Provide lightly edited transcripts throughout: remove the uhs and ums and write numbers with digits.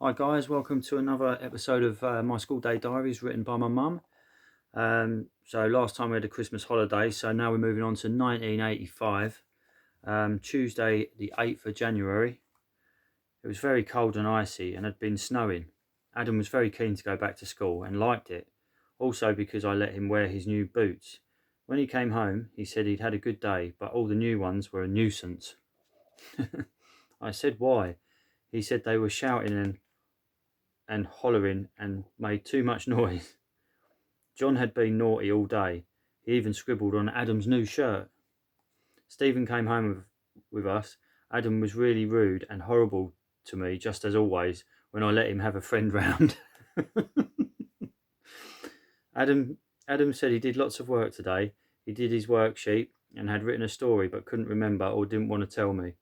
Hi guys, welcome to another episode of my school day diaries written by my mum. So last time we had a Christmas holiday, so now we're moving on to 1985, Tuesday the 8th of January. It was very cold and icy and had been snowing. Adam was very keen to go back to school and liked it, also because I let him wear his new boots. When he came home, he said he'd had a good day, but all the new ones were a nuisance. I said why. He said they were shouting and hollering and made too much noise. John had been naughty all day. He even scribbled on Adam's new shirt. Stephen came home with us. Adam was really rude and horrible to me, just as always, when I let him have a friend round. Adam said he did lots of work today. He did his worksheet and had written a story but couldn't remember or didn't want to tell me.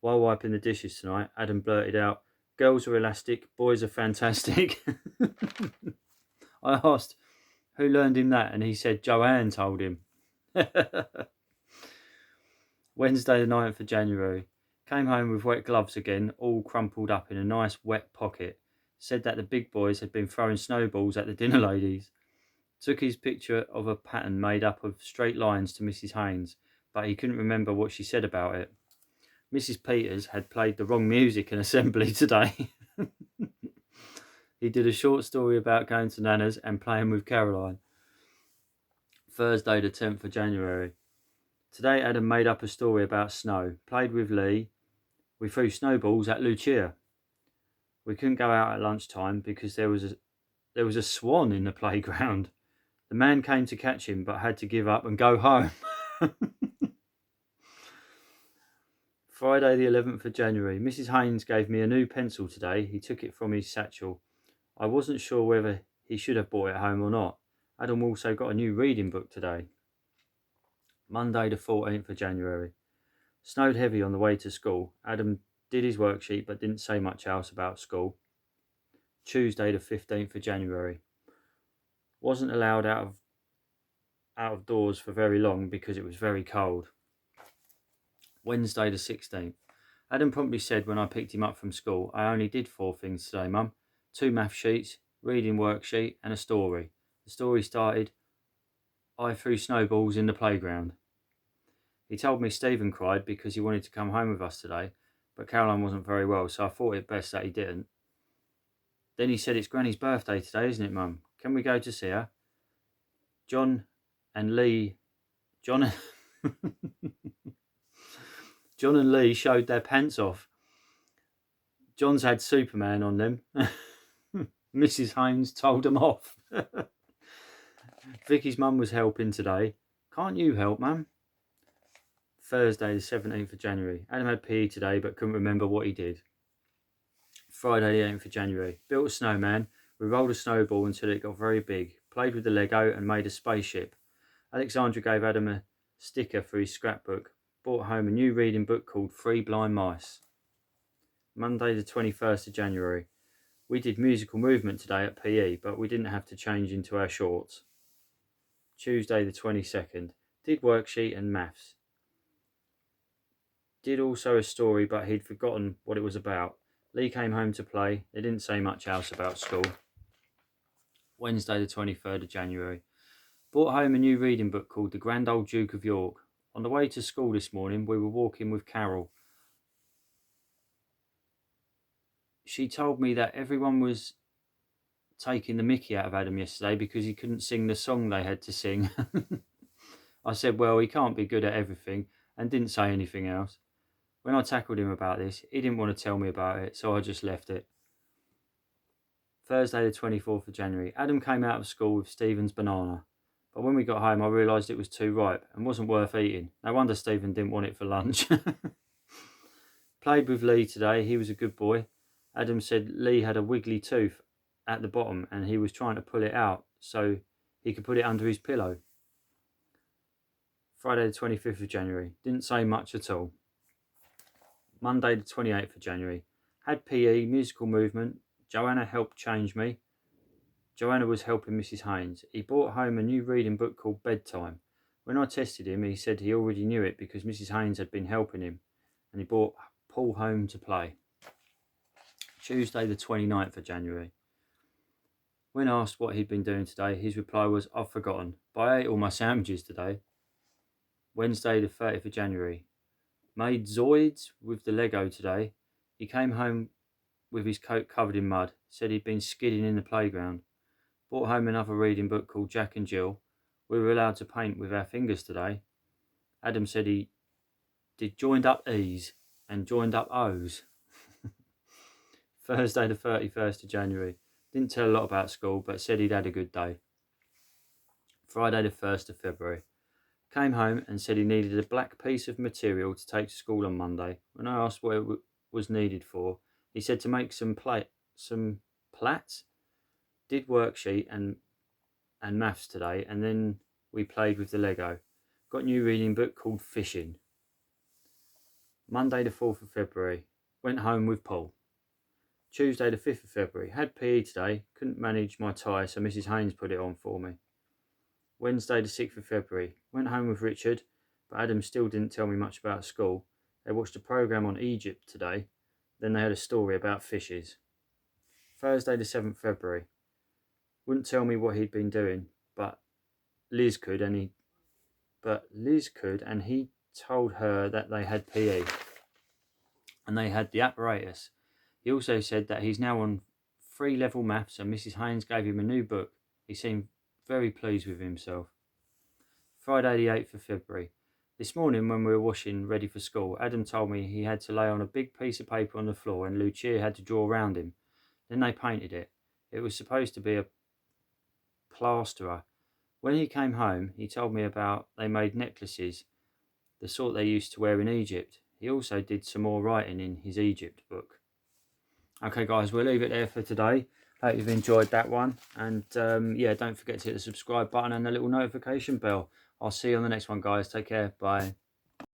While wiping the dishes tonight, Adam blurted out, "Girls are elastic, boys are fantastic." I asked who learned him that, and he said Joanne told him. Wednesday the 9th of January. Came home with wet gloves again, all crumpled up in a nice wet pocket. Said that the big boys had been throwing snowballs at the dinner ladies. Took his picture of a pattern made up of straight lines to Mrs. Haynes, but he couldn't remember what she said about it. Mrs. Peters had played the wrong music in assembly today. He did a short story about going to Nana's and playing with Caroline. Thursday the 10th of January. Today Adam made up a story about snow, played with Lee. We threw snowballs at Lucia. We couldn't go out at lunchtime because there was a swan in the playground. The man came to catch him but had to give up and go home. Friday the 11th of January. Mrs. Haynes gave me a new pencil today. He took it from his satchel. I wasn't sure whether he should have brought it home or not. Adam also got a new reading book today. Monday the 14th of January. Snowed heavy on the way to school. Adam did his worksheet but didn't say much else about school. Tuesday the 15th of January. Wasn't allowed out of doors for very long because it was very cold. Wednesday the 16th. Adam promptly said when I picked him up from school, I only did 4 things today, Mum. 2 math sheets, reading worksheet and a story. The story started, I threw snowballs in the playground. He told me Stephen cried because he wanted to come home with us today, but Caroline wasn't very well, so I thought it best that he didn't. Then he said, it's Granny's birthday today, isn't it, Mum? Can we go to see her? John and Lee showed their pants off. John's had Superman on them. Mrs. Haynes told them off. Vicky's mum was helping today. Can't you help, Mum? Thursday the 17th of January. Adam had PE today but couldn't remember what he did. Friday the 8th of January. Built a snowman. We rolled a snowball until it got very big. Played with the Lego and made a spaceship. Alexandra gave Adam a sticker for his scrapbook. Brought home a new reading book called Three Blind Mice. Monday the 21st of January. We did musical movement today at PE, but we didn't have to change into our shorts. Tuesday the 22nd. Did worksheet and maths. Did also a story, but he'd forgotten what it was about. Lee came home to play. They didn't say much else about school. Wednesday the 23rd of January. Brought home a new reading book called The Grand Old Duke of York. On the way to school this morning, we were walking with Carol. She told me that everyone was taking the mickey out of Adam yesterday because he couldn't sing the song they had to sing. I said, well, he can't be good at everything, and didn't say anything else. When I tackled him about this, he didn't want to tell me about it, so I just left it. Thursday the 24th of January. Adam came out of school with Stephen's banana, but when we got home I realised it was too ripe and wasn't worth eating. No wonder Stephen didn't want it for lunch. Played with Lee today. He was a good boy. Adam said Lee had a wiggly tooth at the bottom and he was trying to pull it out so he could put it under his pillow. Friday the 25th of January. Didn't say much at all. Monday the 28th of January. Had PE, musical movement. Joanna helped change me. Joanna was helping Mrs. Haynes. He brought home a new reading book called Bedtime. When I tested him, he said he already knew it because Mrs. Haynes had been helping him, and he brought Paul home to play. Tuesday the 29th of January. When asked what he'd been doing today, his reply was, "I've forgotten, but I ate all my sandwiches today." Wednesday the 30th of January. Made Zoids with the Lego today. He came home with his coat covered in mud, said he'd been skidding in the playground. Brought home another reading book called Jack and Jill. We were allowed to paint with our fingers today. Adam said he did joined up E's and joined up O's. Thursday the 31st of January. Didn't tell a lot about school, but said he'd had a good day. Friday the 1st of February. Came home and said he needed a black piece of material to take to school on Monday. When I asked what it was needed for, he said to make some plats. Did worksheet and maths today, and then we played with the Lego. Got a new reading book called Fishing. Monday the 4th of February. Went home with Paul. Tuesday the 5th of February. Had PE today. Couldn't manage my tie, so Mrs. Haynes put it on for me. Wednesday the 6th of February. Went home with Richard, but Adam still didn't tell me much about school. They watched a programme on Egypt today. Then they had a story about fishes. Thursday the 7th of February. Wouldn't tell me what he'd been doing, but Liz could, and he told her that they had PE and they had the apparatus. He also said that he's now on 3-level maths, and Mrs. Haynes gave him a new book. He seemed very pleased with himself. Friday the 8th of February. This morning when we were washing ready for school, Adam told me he had to lay on a big piece of paper on the floor and Lucia had to draw around him. Then they painted it. It was supposed to be a plasterer. When he came home, he told me about they made necklaces, the sort they used to wear in Egypt. He also did some more writing in his Egypt book. Okay guys, we'll leave it there for today. Hope you've enjoyed that one. And yeah, don't forget to hit the subscribe button and the little notification bell. I'll see you on the next one, guys. Take care. Bye.